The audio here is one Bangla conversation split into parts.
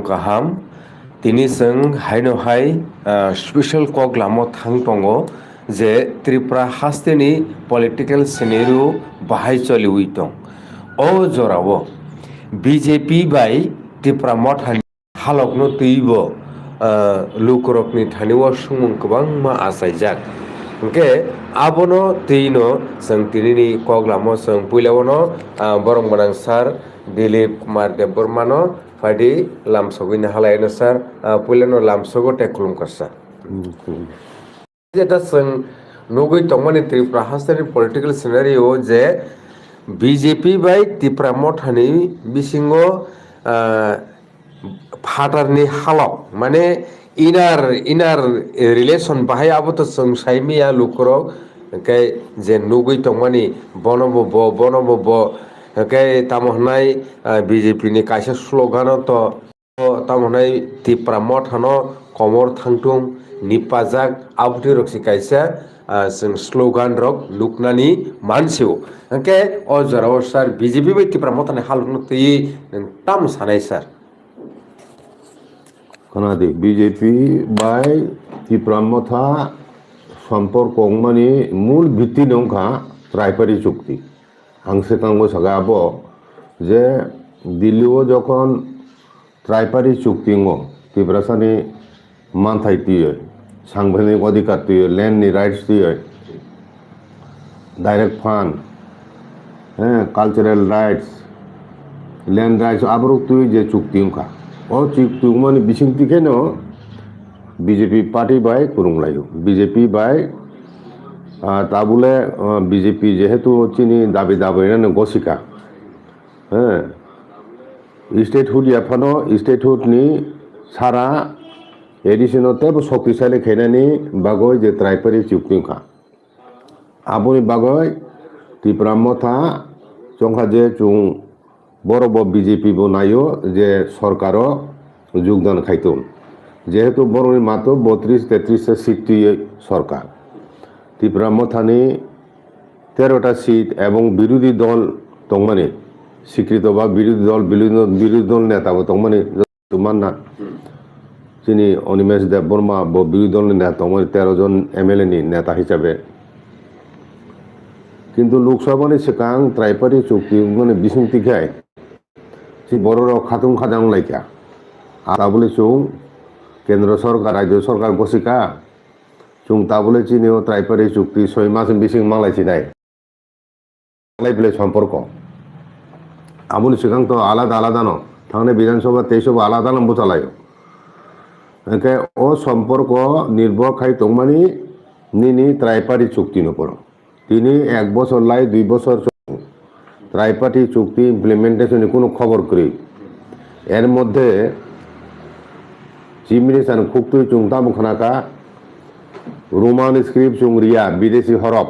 kaham tini seng haino hai special kok lamo thang tongo je Tripura hasteni political scenario bahai choli uitong o jorao BJP bai Tripura mothani halokno tuibo lukorokni thaniwa sumung kwbang ma asaijak hingke abono tino seng tinini koglamo seng puilawano borong manang sar Dilip Kumar Debbormano padi lamsogini halayano sar puilano lamsogo tekulum kasa যেটা নগৈ তংমানি ত্রিপুরা হাস্তানি পলিটিক্যাল সিনারিও যে বিজেপি বাই ত্রিপুরা মঠানি বিসিঙ্গ ফাটারনি হালক মানে ইনার রিলেশন বাহাই আবত সাইমিয়া লুকরক যে নগৈ তংমানি বনব তামহনাই BJP ni kaisa slogan to tamonai Tripura mothano komor thangtung nipajak abudi roksi kaisa sing slogan rok luknani mansio hingke o jorao sar BJP bai Tripura mothani halukno tui tam sanai sar kanadi BJP bai Tripura motha সম্পর্ক মানে মূল ভিত্তি নংখা ট্রাইপারি চুক্তি আংসে কাঙ্গো সাগাবো যে দিল্লিও যখন ট্রাইপারি চুক্তি ত্রিপুরাসানি মানথাই তুই সাংবিধানিক অধিকার তুই ল্যান্ডনি রাইটস তুই ডাইরেক্ট ফান্ড হ্যাঁ কালচারাল রাইটস ল্যান্ড রাইটস আবারও তুই যে চুক্তি ও চুক্তি মানে বিসিংতি কেন বিজেপি পার্টি বাই কুরুংলাইও বিজেপি বাই তা বলে বিজেপি যেহেতু চিনি দাবি গসিকা হ্যাঁ স্টেটহুড ইয়াফানো স্টেটহুডনি সারা এডিশনতে শক্তিশালী খেনানি বাগৈ যে ট্রাইপারি চুক্তিখা আবনি বাগৈ ত্রিপুরা মথা চংখা যে চুং বড় বিজেপি বনাইও যে সরকারও যোগদান খাইতুম যেহেতু বড়নি মাত্র 32-33 সিট সরকার ত্রিপুরা মথানি 13টা সিট এবং বিরোধী দল তংমানে স্বীকৃত বা বিরোধী দল নেতা তংমানে মান্না যিনি অনিমেষ দেববর্মা বিরোধী দল নেতা তংমানে 13 জন MLA নি নেতা হিসাবে কিন্তু লোকসভানি সিকাং ট্রাইপারি চুক্তি মানে বিসংতি খায় সে বড় খাতুং খাজাং লাইকা আর বলে চুং কেন্দ্র সরকার রাজ্য সরকার গসিকা চুং তা বলে চিনিও ট্রাইপারি চুক্তি 6 মাস বিসিং মাংলাইছি নাই বলে সম্পর্ক আবুল সিকাং তো আলাদা ন থানে বিধানসভা 23 আলাদা নম্বর চালায় একে ও সম্পর্ক নির্ভর খাই তংমানি নিনি ট্রাইপারি চুক্তি নপর তিনি 1 বছর লাই 2 বছর ট্রাইপারি চুক্তি ইমপ্লিমেন্টেশনে কোনো খবর করি এর মধ্যে চিফ মিনিস্টার খুবতুই চুংতা মুখনাকা রোমান স্ক্রিপ্ট চুংরিয়া বিদেশি হরফ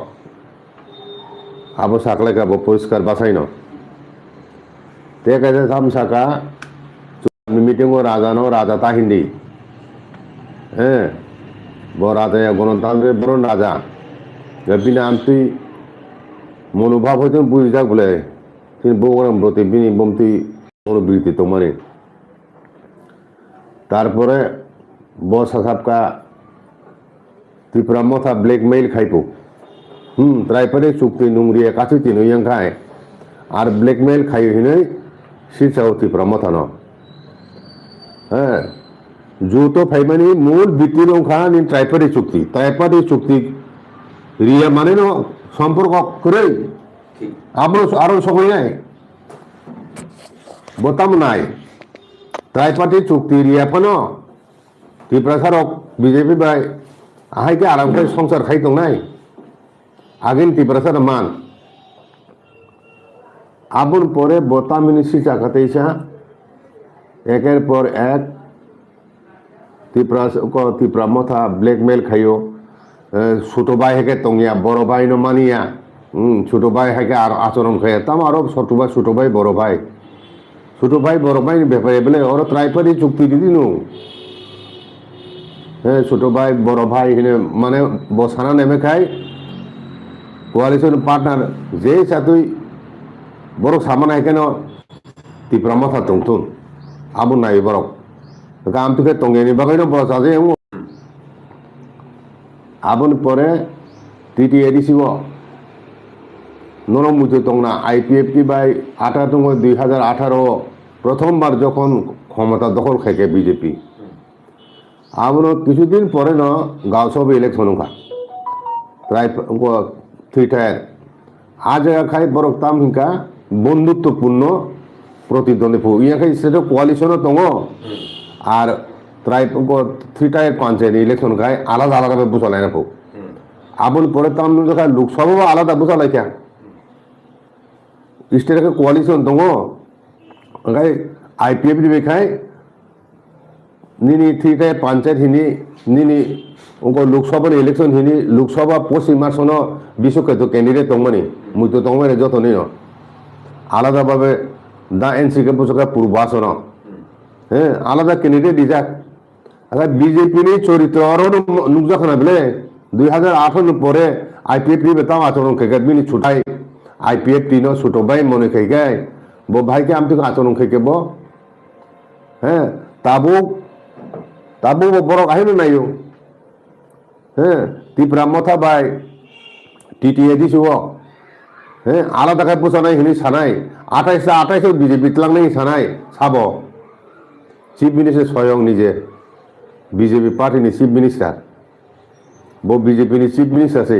আবো সাকলাইকা পরিষ্কার বাসাইন তে কাজে সাম সাকা মিটিং রাজা তাহিন্দি হ্যাঁ রাজা গণতান্ত্রিক বড় রাজা বিনা আমতি মনোভাব হইতে বুঝি যাক বলে তিনি বৌগরম ব্রতে বিনি বমতি মনোবৃত্তি তোমারে তারপরে বসা সাপকা ত্রিপুরা মথা ব্ল্যাকমেইল খাইপো ট্রাইপারি চুক্তি নুংরিয়া কাছে তিন খায় আর ব্ল্যাকমেইল খাই হিনে শীর্ষাও ত্রিপুরা মথা ন হ্যাঁ জুতো ফাইমানি মূল ভিত্তি নৌখা নি ট্রাইপারি চুক্তি রিয়া মানে ন সম্পর্ক করে আমরা আরো সময় নাই বতাম নাই ট্রাইপারি চুক্তি রিয়া পানো ত্রিপুরা সারক বিজেপি বাই আহাইকে আরামকে সংসার খাইতো নাই আগেন ত্রিপুরা সার মান আবুন পরে বতামিনি সিচাকাতেইসা একের পর এক ত্রিপুরা মথা ব্ল্যাকমেল খাইও ছোট ভাই হেকে তঙ্গিয়া বড় ভাই ন মানিয়া ছোট ভাই হেকে আর আচরণ খাইয়া তাম আরো ছোট ভাই বড় ভাই ব্যাপারে বলে ওর ট্রাইপারি চুক্তি দিদি নু হ্যাঁ ছোট ভাই বড় ভাই মানে বসানা নেমে খায় কোয়ালিশন পার্টনার যে সাথে বড় সামানা এখানে ত্রিপুরা মথা তংতুন আবু নাই বরক Kam tu ke tongeni bagai no bosa je emo. Abon pore TTADC wo nono mutu tongna IPFT by 2018 প্রথমবার যখন ক্ষমতা দখল খেকে বিজেপি আবার কিছুদিন পরে ন গাঁও সভা ইলেকশন খা প্রায় থিটার আজ খাই বরক তাম হিংকা বন্ধুত্বপূর্ণ প্রতিদ্বন্দ্বী ফু ইয়া খাই সেটা কোয়ালিশনও দङ আর প্রায় থিটার পঞ্চায়েত ইলেকশন খাই আলাদা আলাদা বুঝালাই না ফু আবুল পরে তাম খাই লোকসভা আলাদা বুঝালাই খা স্টেটে কোয়ালিশন দङ ओंखाय IPF बेखाय निनी थीटे पंचायत हिनी निनी उनको लोकसभा इलेक्शन हिनी लोकसभा पश्चिम मार्चनो बिसुके तो कैंडिडेट दंमनि मुइतो दंमनि जतनि न आलादा भाबे दा एनसी के पुसका पूर्वासन हे आलादा कैंडिडेट दिजाक आगा बीजेपी नि चरित्र आरो नुकजाखना बेले 2008 नि परे IPF नि बेताम आचरण केगा बिनि छुटाई IPF नो छुटबाय मने केगाय बो भाई के आमती आचरण खेके बो हैं ताबो ताबो बो बरक আহিनो नायो हैं तिप्रा मथा बाय TTADC वो हैं आलादा काय पोसानाय हिनि सानाय 28 बीजेपी तलांनाय सानाय साबो चीफ मिनिस्टार स्वयं निजे बीजेपी पार्टी नि चीफ मिनिस्टार बो बीजेपी नि चीफ मिनिस्टार से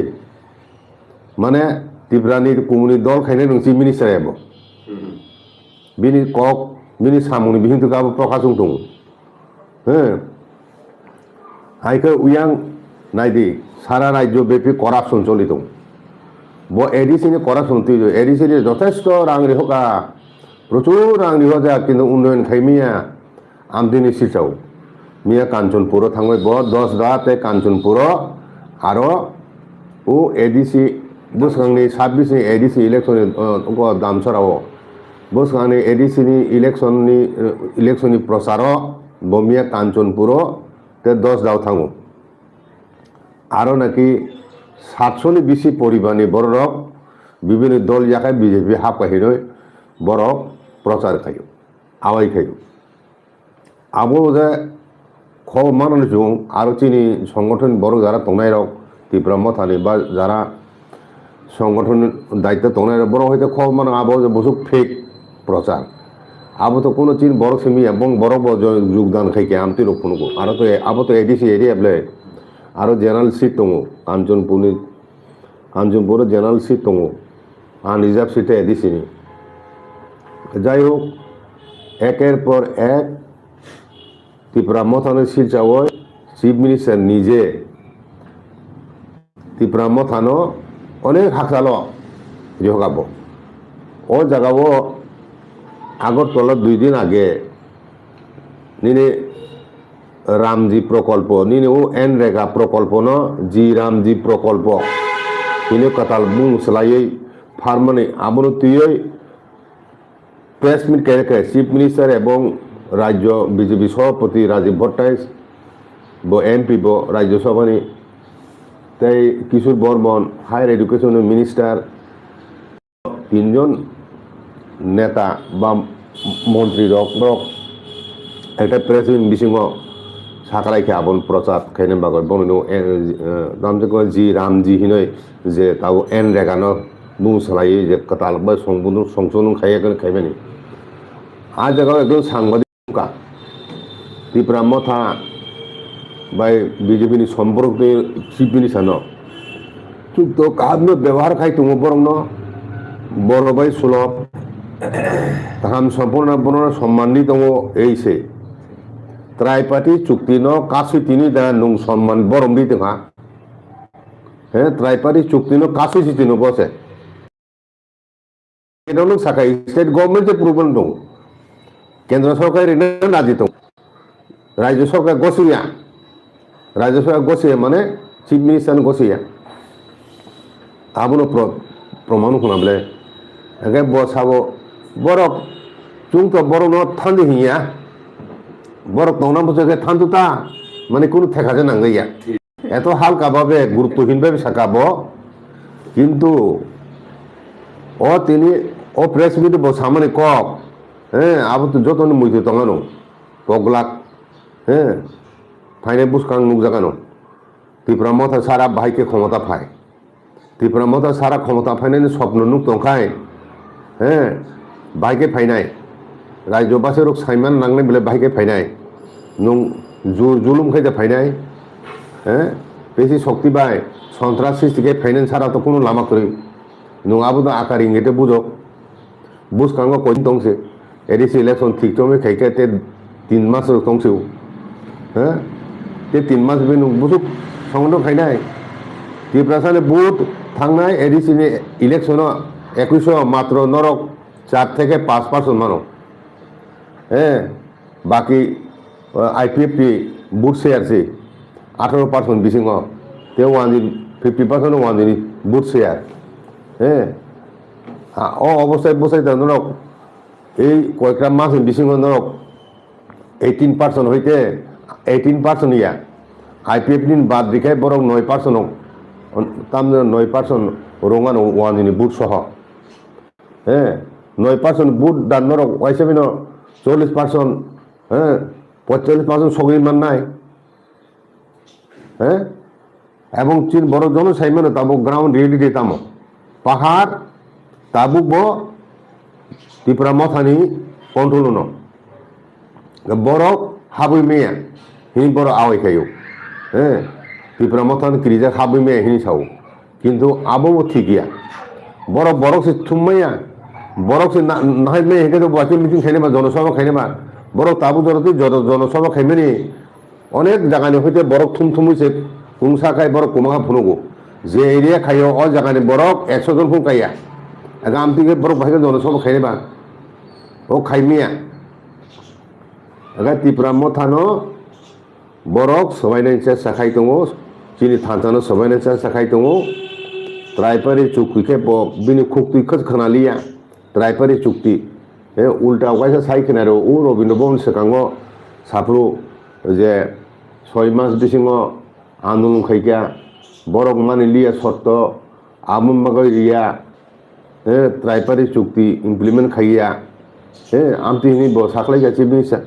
माने तिप्रानि कमुनि दल खायनाय नं चीफ मिनिस्टार एबो बिनि कक बिनि सामुनि बिहिंतु गाबो प्रकाशं दङ हो हाइखो उयां नायदि सारा राज्य बेपि करापसन चलि दं बो एडिसि नि करापसन तियो एडिसि नि যথেষ্ট रां रिहका प्रचुर रां रिह जा किन्तु उन्नयन खायमिया आमदिनि सिटाव मिया कांचनपुर थांबाय बो 10 दाते कांचनपुर आरो ओ एडिसि बोसगांनि 26 नि एडिसि इलेक्शन को दामसराव बसगाने एडिसि इलेक्शन प्रचार बमिया कांचनपुर ते 10 दाव थांगो आरो नाकि 700 नि बेसि परिबारनि बरक विभिन्न दल जाखाय बीजेपी हाबखाहिनो बरक प्रचार खायो आवाय खायो आबो जे ख मानन जों आरो चिनि संगठन बरक जारा तंनाय रक तिप्रा मथानि बा जारा संगठन दायित्व तंनाय बरक हयतो ख मान आबो जे बसु फेक प्रचार अब तो कोनो चीज बड़ सेमी এবং বড় বড় যোগদান খাইকে আমতি রক্ষণকো আর তো আব তো এডিসি এরিয়া বলে আর জেনারেল সিট দङ কাঞ্চনপুর জেনারেল সিট দङ আর রিজার্ভ সিটে এডিসি নি যাই হোক একের পর এক ত্রিপুরা মথানের শিলচাও চিফ মিনিস্টার নিজে ত্রিপুরা মথানো অনেক হাকসালো জগাবো ও জাগাবো আগরতলা 2 दिन आगे निने रामजी प्रकल्प निने वो एनरेगा प्रकल्प न जी रामजी प्रकल्प निने कताल बुं सलायै फार्मने आबनो तुयै प्रेस मिट केरेके चीफ मिनिस्टार एवं राज्य बीजेपी सभापति राजीव भट्टाचार्य बो एमपी बो राज्यसभानि ताई किशोर बर्मन हायर एडुकेशन मिनिस्टार 3 जन नेता बा मंत्री रक एक प्रेस बिसिंग साकालाइके आबन प्रचार खायने बागै बनो नामजो जी रामजी हिनै जे ताव एन रेगानो बुंसलायै जे कताल बा संसोन खायगोन खायबानि आ जगह एकदम सांबादिक का त्रिपुरा मथा बाय बीजेपी नि सम्पर्क चीफ मिनिस्टार न तो काबनो व्यवहार खाय तुम बरं न बड़ बाय सुलभ ताहाम सम्पूर्ण बरन सम्माननि दङ एसे त्राइपार्टी चुक्ति न कासि तिनि दा नं सम्मान बरम दि दङा हे त्राइपार्टी चुक्ति न कासि सिति न बसे केनो साखाय स्टेट गभर्नमेंट जे प्रुभन दङ केन्द्र सरकार रे नाजि दङ राज्य सरकार गसिया माने चीफ मिनिस्टार गसिया आबनो प्रमाण खुनाबले एके बसाबो बरक चुं तो बरक न थांदि हिया बरक नौना बसके थांदुता माने कोनो ठेकाजे नांगैया एत हालका भावे गुरुत्वहीन भावे साकाबो किन्तु ओ तिनि ओ प्रेस मिट बो सामने कक आबो तो जतन मुइते तंगानो पगलाक হ্যাঁ ফাইনে বুসকাং নুকজাগানো ত্রিপুরা মথা সারা বাহাইকে ক্ষমতা ফায় ত্রিপুরা মথা সারা ক্ষমতা ফাইনাयनि স্বপ্ন নুক दंखाय হ্যাঁ বাহাইকে ফাইনাय রাজ্য বাসেরক সাইমান নাंनाय बेले बाहायके फायनाय नों जुलुम खायदा फायनाय হ্যাঁ বেশি শক্তি বাই সন্ত্রাস সৃষ্টিকে ফাইনান্স ছাড়া তো কোনো লামা করি নङाबो दा आकार इंगेटे बुझक बुझखांगो कइन दंसे एडिसि इलेक्शन ठीक तमे खायके ते 3 मास दंसे হ্যাঁ ते 3 मास बे नों बुझक संगनो फायनाय त्रिपुरासाने बुथ थांनाय एडिसिनि इलेक्शनाव 2100 मात्र नरक 4 থেকে 5% मानो হ্যাঁ बाकी आईपीएफटी बुथ शेयारसै 18% बिसिङ ते 50% वाननि बुथ शेयार হ্যাঁ অবস্থায় বসাই ধরক এই কয়েকটা মাস বিশিং ধরক 18% হইতে 18% ইয়া আইপিএফ নিন বাদ দিখায় বরং 9% তাম 9% রঙানো ওয়ানজিনি বুট সহ হ্যাঁ 9% বুট দান ধরক ওয়াইসেবিন 40% হ্যাঁ 45% সগরি মান নাই হ্যাঁ এবং চীন বড় জনসাইমানো তাবো গ্রাউন্ড রিয়েলিটি তামো পাহাড় tabuk bo Tripura mothani control no borok habui meya hini borok awai kayo Tripura mothan krija habui meya hini sao kintu abo bo thik ya borok se thummaya borok se nahai meya heke to bachul meeting khaine ba jonosabha khaine ba borok tabu doroti jonosabha khaimeni onek jagani hoite borok thumthumuise kungsa khai borok kumaha phunugo je area khayo o jagani borok 100 jon phun kaiya agam tige borok bhaige jonosabha khaine ba o khaimia aga Tripura mothano borok sobainai cha sakhai tongo chini thanchano sobainai cha sakhai tongo traipari chukti ke bo bini khukti khas khanaliya traipari chukti ulta waisa sai khinaro u robino bon sekango sapru je 6 mass bisingo andolon khaika borok mani liya shorto amum magai riya traipari chukti implement khaiya amti hini bo saklai gachi bisa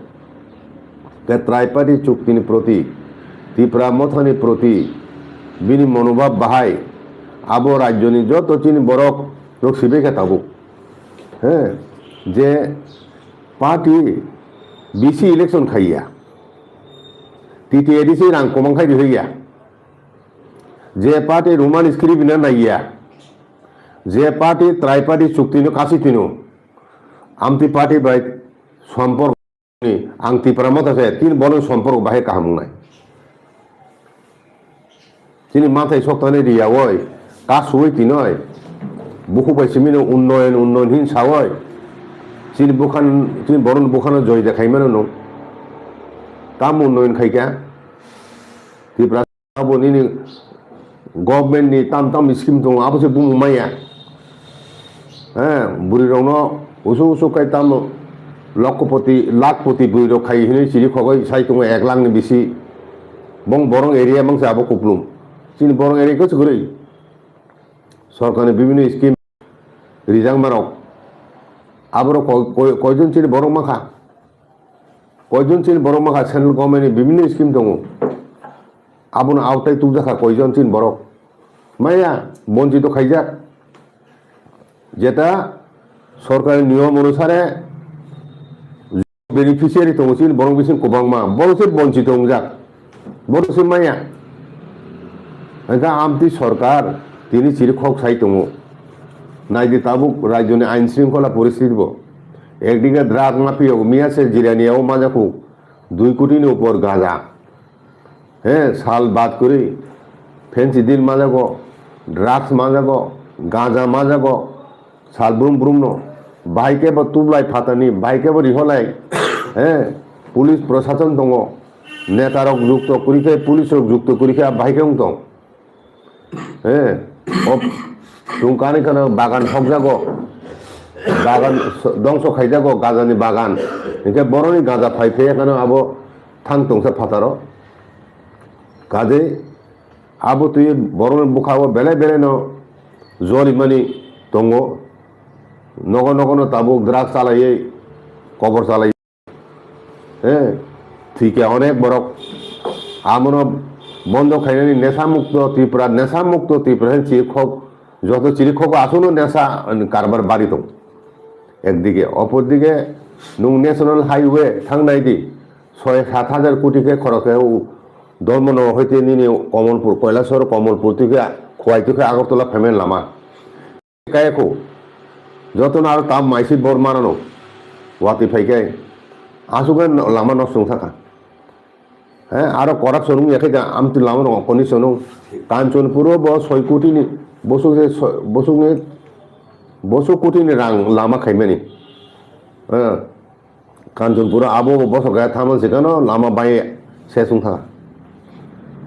ke traipari chukti ni proti Tripura mothani proti bini monobhab bahai abo rajyoni joto chini borok lok sibeka tabuk je party BC election khaiya TTADC rang komang khai diya je party roman script na naiya je party triparty chukti no kasi tino amti party bai সম্পর্ক ni ang Tripura motha se tin bolon সম্পর্ক bahe kaham nai chini mathai soktane riya oi ka suoi tinoi buku bai simino unnoyon hin sawoi chini boron bukhano joy dekhai mano no tam unnoyon khaika Tripura abo nini government ni tam scheme dong abo se bumu maya buri rongno usu kai tam lakpoti buri rok khai hini chiri khogoi sai tongo 1 lakh ni bisi bong borong area mang sa abo kuplum chini borong area ko chugurei সরকারের বিভিন্ন স্কিম রিজাং মারক আবারও কয়জন চিনি বড় মাখা সেন্ট্রাল গভর্নমেন্টের বিভিন্ন স্কিম দङ আবুন আওতায় তুকজাখা কয়জন চিন বড় মায়া বঞ্চিত খাইজাক যেটা সরকারের নিয়ম অনুসারে বেনিফিশিয়ারি দङ চিন বড় বিসিন কোবাংমা বড়সে বঞ্চিত যাক বড়সে মায়া আমতি সরকার তিনি চিরখক সাই দङ নাইদি তাবুক রাজ্যনি আইন শৃঙ্খলা পরিস্থিতি একদিকে ড্রাগ মাফিয়া মিয়াছে জিরানিয়াও মাজাকু 2 কোটির উপর গাঁজা সাল বাদ করে ফেন্সি দিন মাজাগো ড্রাগস মাজাগো গাঁজা মাজাগো সাল ব্রুম ন বাইকে বা তুবলাই ফাতানি বাইকে বা রিহলাই পুলিশ প্রশাসন দङ নেতারক যুক্ত করিখে পুলিশক যুক্ত করিখে বাইকে দङ টুংকানি খানো বাগান হকজাগো বাগান ধ্বংস খাইজাগো গাজানি বাগান একে বড়নি গাঁজা ফাইফে এখানে আবো থাং টংসা ফাতারো কাজে আবো তুই বড়নি বুখাবো বেলে ন জরিমানি দङ নগন তাবো ড্রাগ চালাইয়ে কবর চালাই থুইকে অনেক বড় আমনো বন্ধ খাইনি নেশামুক্ত ত্রিপুরা চিরক্ষক যত চিরক্ষক আসুনও নেশা কারবার বাড়ি দं একদিকে অপরদিকে নং ন্যাশনাল হাইওয়ে থাंनायदि 6-7 হাজার কোটিকে খরচে ধর্মন হইতে নিনি কমলপুর কৈলাসহর কমলপুর থেকে খোয়াইতে আগরতলা ফেমেন লামা কায়কো যতন আর তাম মাইসি বর মানানো ওয়াতি ফাইকাই আসুগেন লামা নষ্ট থাকা হ্যাঁ আরো করাপশন এখাই আমতি লামা কন্ডিশন কাঞ্চনপুরও 6 কোটিনি বসু কোটিনি রাং লামা খাইমানি হ্যাঁ কাঞ্চনপুর আবো বসগায় থামান সেখানে লামা বাইয়ে শেষুং থাকা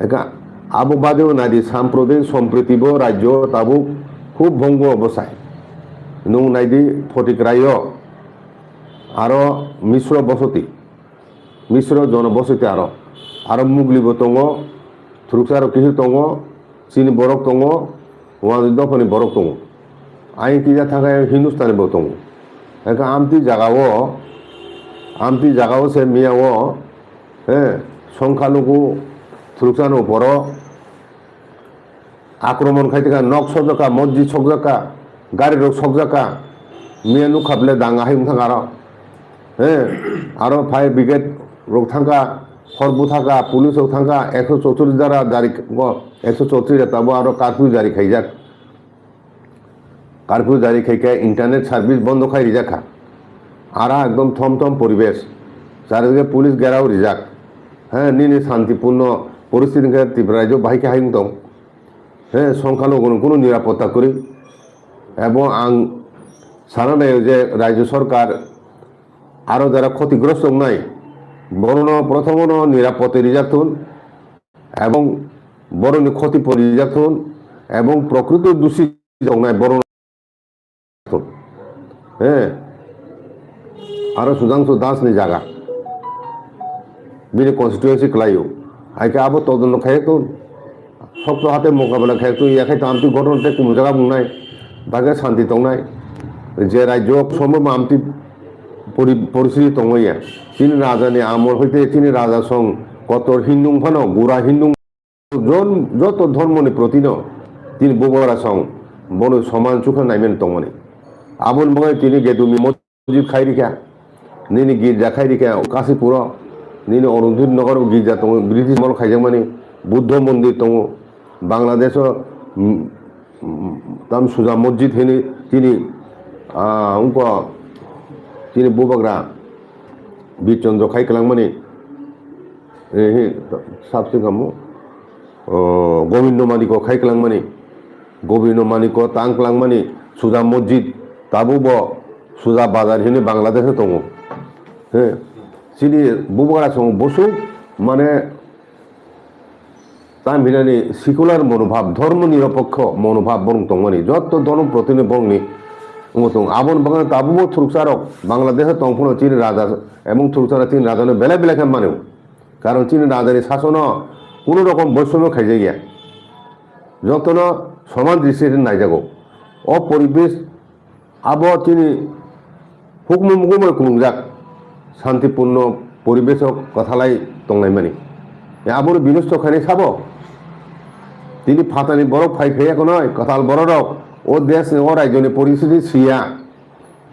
একা আবো বাদেও নাদি সাম্প্রদায়িক সম্প্রীতিব রাজ্য তাবো খুব ভঙ্গ অবস্থায় নং নাইদি ফটিকরায় আরো মিশ্র জনবসতি আরো মুগলিব দङ থ্রুকসার কিছু দङ চিনি বরক দङ ওয়ান দফানি বরক দङ আইন কিজা থাকায় হিন্দুস্তানি বো দङ একা আমতি জাগাও সে মিয়াও হ্যাঁ সংখ্যালঘু থ্রুকসার উপর আক্রমণ খাইতে নক সজকা মসজিদ সজকা গাড়ি রোগ সজকা মিয়ানু খাবলে দাঙ্গা হাইম থাকা হ্যাঁ আরো ফায়ার ব্রিগেড রোগ থাকা হরবু থাকা পুলিশ থাকা 134 দ্বারা জারি 134 তাবো আরো কারফিউ জারি খাইকে ইন্টারনেট সার্ভিস বন্ধ খাই রিজাখা আরা একদম থমথম পরিবেশ চারিদিকে পুলিশ গেরাও রিজাক হ্যাঁ নিনি শান্তিপূর্ণ পরিস্থিতি ত্রিপুরা রাজ্য বাহিকে হাইম দं হ্যাঁ সংখ্যালঘু কোনো নিরাপত্তা করি এবং আং সারা যে রাজ্য সরকার আরো যারা ক্ষতিগ্রস্ত নাই বরণ প্রথম নিরাপত্তা রিজার্থুন এবং বরণ ক্ষতি পরিজার্থুন এবং প্রকৃত দোষী নাই বরণ হ্যাঁ আরো সুধাংশু দাস নি জায়গা বিনি কনস্টিটুয়েন্সি ক্লাইও আইকে আবো তদন্ত খাই তো শক্ত হাতে মোকাবেলা খাই তো ইয়াখাই তো আমতি ঘটনাতে কোনো জায়গা বুংনাই বাগে শান্তি দंनाय যে রাজ্য সম্ভব আমতি পরিস্থিতি দंया তিনি রাজানি আমল হইতে তিনি রাজা সং কত হিন্দু ফানো গুড়া হিন্দু যত ধর্মনি প্রতিন তিনি বগরা সং বড় সমান চোখে নাইমেন দंमोन আবন বগাই তিনি গেদুমি মসজিদ খাই রিখা নিনি গির্জা খাই রিখা কাশীপুর নিনি অরুন্ধুত নগর গির্জা দं ব্রিটিশ মল খাইजां माने बुद्ध मन्दिर दं बांग्लादेश ताम सुजा मस्जिद हेनी তিনি उनको তিনি बुबाग्रा बीरचंद्र खाइकलांगमानि साबसे गामो गोविंद मानिको खाइकलांगमानि गोविंद मानिको तांकलांगमानि सुजा मस्जिद ताबुबो सुजा बाजार हेनी बांग्लादेश दं हे सिनि बुबाग्रा सं बसु माने तामिनानि सेकुलार मनोभाब धर्म निरपेक्ष मनोभाब बरं दंमानि जत धर्म प्रतिनि बंनि आबन बागान ताबुबो थुरकसारक बांग्लादेश दंफोनो चीन राजा एवं थुरकसारा चीन राजानो बेले बेले खाम मानो कारण चीन राजानि शासन कोनो रकम बैषम्य खाइजे गैया जतनो समान दृष्टिते नायजागौ अ परिवेश आब चीन हुकम मुगमै खुंजाक शांतिपूर्ण परिवेशक कथालाई दंनाय मानि आबर बिनस्त खाने साब তিনি ফাতানি বরফ ফাই খাইয়াকো নয় কতাল বড়রক ও দেশ ও রাজ্যনি পরিস্থিতি সিয়া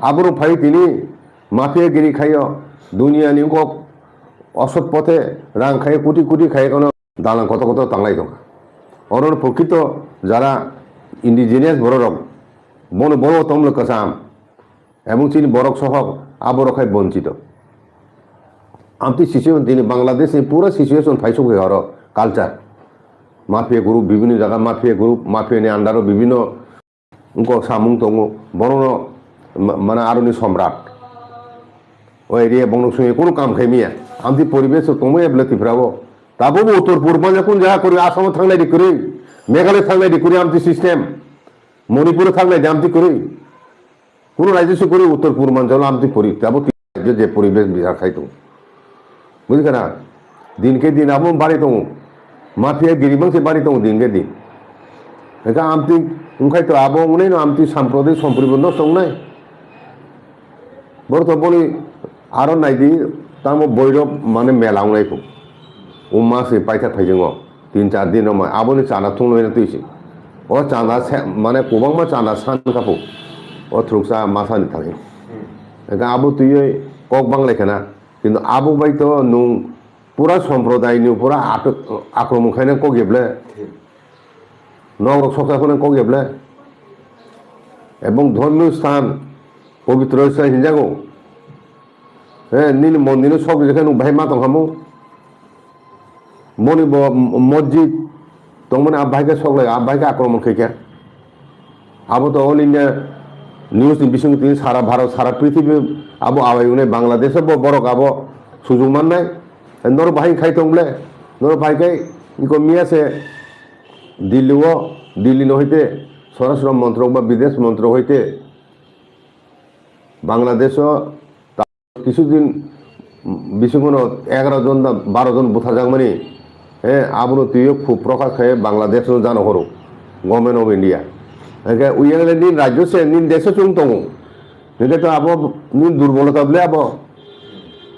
আবরু ফাই তিনি মাফিয়াগিরি খাইয় দুনিয়ানি অসৎ পথে রাং খাইয়ে কোটি কোটি খাইয়াকো দালাং কত কত তাংলাই দं অরর প্রকৃত যারা ইন্ডিজিনিয়াস বড়রক বন বড় তমল কাসাম এবং তিনি বরক সহ আবরখাই বঞ্চিত আমতি সিচুয়েশন তিনি বাংলাদেশে পুরো সিচুয়েশন ফাইসক হর কালচার माफिया ग्रुप विभिन्न जगह माफियानि आन्डाराव विभिन्न उनको सामुं दङ बरन माने आरनि सम्राट ओ एरिया बंग सुए कोनो काम खाइमिया आमति परिवेश तमो एब्लेतिफ्राबो ताबो उत्तर पूर्व कोन जाहा करि आसाम थांनाय दिकरि मेघालय थांनाय दिकरि आमति सिस्टेम मणिपुर थांनाय आमति करि कोनो राज्य से करि उत्तर पूर्वांचल आमति परि ताबो जे परिवेश बिहार खाइ दं बुझिगोना दिन के दिन आबो बारि दं माफिया गिरिबां से बारि दं दिन के दिन एका आमति उनखाय तो आबो उनै आमति साम्प्रदायिक सम्प्रदाय दंनाय बरथ बलि आरो नायदि তামো বৈরব মানে মেলাংনাইখো ও মাসে পাইথা থাইজों 3-4 दिन आबोनि चाना थुंलुना तुइसि ओ चाना माने गोबांमा चाना सानखाफो ओ थ्रुकसा मासानि थाङो एका आबो तुयै कक बांलायखाना किन्तु आबो बायथ' नुं पुरा सम्प्रदायनि पुरा आक्रमण खायना कक गेबले नगरक सप्ताहखौनो कक गेबले এবং ধর্মীয় স্থান পবিত্র স্থান হিনজাগো নীল মন্দিরে সব যেখানে ভাই মা তংহামো মনি মসজিদ তংমনে আব্বাইকে সকলে আব্বাইকে আক্রমণ খেয়ে আবো তো অল ইন্ডিয়া নিউজ বিশং তিনি সারা ভারত সারা পৃথিবী আবো আবাইনে বাংলাদেশে বড় আবো সুযোগ মান নাই নর বাহিনী খাই তংলে নর ভাইকে ইকো মিয়াছে দিল্লি নহইতে স্বরাষ্ট্র মন্ত্রক বা বিদেশ মন্ত্রক হইতে বাংলাদেশ কিছুদিন বিশ্বগুণ 11 জন 12 জন বুথা যাক মানে আবনো তুইও খুব প্রকাশ খায় বাংলাদেশ জানো হরো গভর্নমেন্ট অফ ইন্ডিয়া উইয়ালে নিন রাজ্য সে নিন দেশে চুং দङ এটা তো আবো নিন দুর্বলতা বলে আবো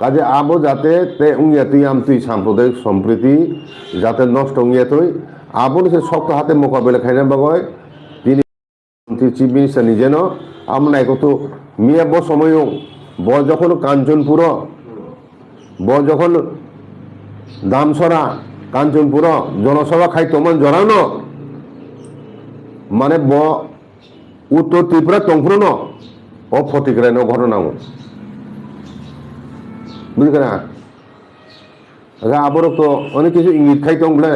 কাজে আবো যাতে তে উইয়া তুই আম তুই সাম্প্রদায়িক সম্প্রীতি যাতে নষ্ট উইয়া তুই আবো সে শক্ত হাতে মোকাবেলা খাইনা বাগয় তিনি চিফ মিনিস্টার নিজে ন আমরা কত মিয়া ব সময় ব যখন কাঞ্চনপুর ব যখন দামসরা কাঞ্চনপুর জনসভা খাই তমান জড়ানো মানে ব উত্তর ত্রিপুরা টংপুর ন ও ফটিকরাই ন ঘটনা বুঝলি না আবার তো অনেক কিছু ইঙ্গিত খাই তংলে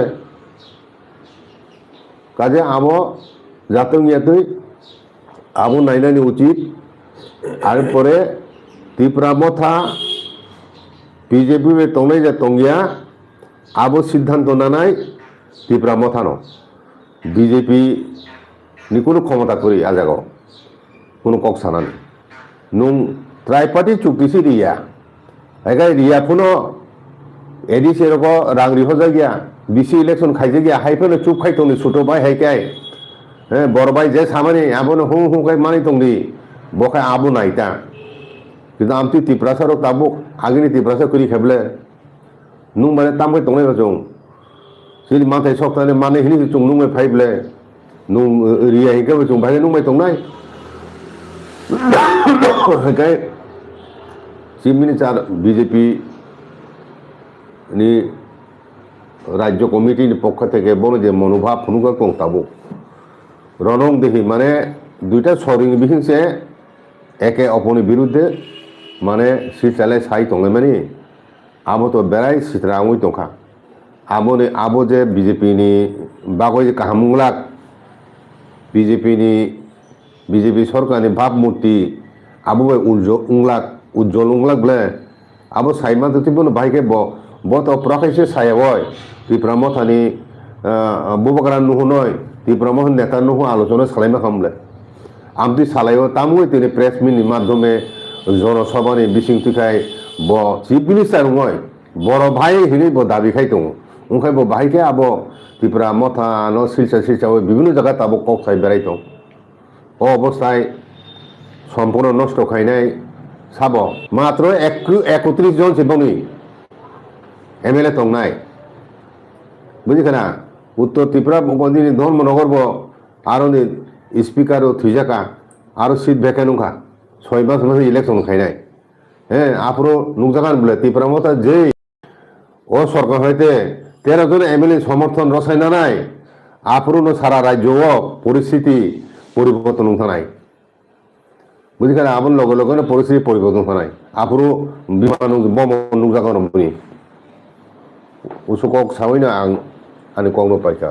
কাজে আবো যাতে ইয়াতে আবো নাইনানি উচিত আর পরে ত্রিপুরা মথা বিজেপি তংনাই যে তংগিয়া আবো সিদ্ধান্ত নানাই ত্রিপুরা মথানো বিজেপি নি কোনো ক্ষমতা করি আজাগাও কোনো কক সানানি নুং ত্রাইপার্টি চুক্তিছি রিয়া এগাই রিয়া কোনো এডি সেরক রাং রিহজা গিয়া বিসি ইলেকশন খাইজে গিয়া হাইফেনো চুপ খাইতংনি ছোট ভাই হাইকাই বড় ভাই যে সামানি আবনো হুঁ হুঁ খাই মানি তংনি বখাই আবো নাইতা কিন্তু আমি ত্রিপুরা সারক তাবো আগেনি ত্রিপুরা সার করি খেবলে নুং মানে তামকে তংনাই বাচং যদি মাথায় সপ্তাহে মানে হিনি চুং নুংমাই ফাইবলে নুং রিয়া হিংকে বাচং ভাই নুংমাই তংনাই হাইকাই চিফ মিনিস্টার বিজেপি নি রাজ্য কমিটির পক্ষ থেকে বড় যে মনোভাব ফুনুকা কং তাবো রনং দেখি মানে দুইটা সরিং বিহিংসে একে অপরের বিরুদ্ধে মানে সিচালে সাই তঙে মানে আবো তো বেড়াই সিতরা আঙুই তংখা আবনে আবো যে বিজেপি নি বাগৈ যে কাহামুংলাক বিজেপি সরকারনি ভাবমূর্তি আবো উজ্জ্বল উংলাক বলে আবো সাইমা তুতিবন ভাইকে বত প্রকাশে সায়াবয় ত্রিপুরা মথানি বুবাকারা নুহু নয় ত্রিপুরা মহন নেতা নুহু আলোচনা সালাইমা খামলে আমি সালাইও তামুই তিনি প্রেস মিটনি মাধ্যমে জনসভানি বিসিং তুখাই ব চিফ মিনিস্টার নয় বড় ভাই হিনি ব দাবি খাই দङ ওখাই ব ভাইকে আবো ত্রিপুরা মথা ন শিলচা বিভিন্ন জায়গা তাবো কক সাই বেড়াই দङ ও অবস্থায় সম্পূর্ণ নষ্ট খাইনাই সাব মাত্র 31 জন সেবনি এমএলএ তংনাই বুঝিখানা উত্তর ত্রিপুরা বন্দিনি ধর্মনগর ব আরো স্পিকার থুইজাকা আরো সিট ভেকেন নংখা 6 মাস মাসে ইলেকশন খাইনাই আপরো নুকজাকান বলে ত্রিপুরা মতা যে ও সরকার হইতে 13 জন এমএলএ সমর্থন রসায়না নাই আপরো সারা রাজ্য পরিস্থিতি পরিবর্তন নাই বুঝিখানা আপন লগে লগে পরিস্থিতি পরিবর্তন নাই আপরো বিমান বম নুকজাকান বুনি उसको सावैना आं आंनि कौनो पाइका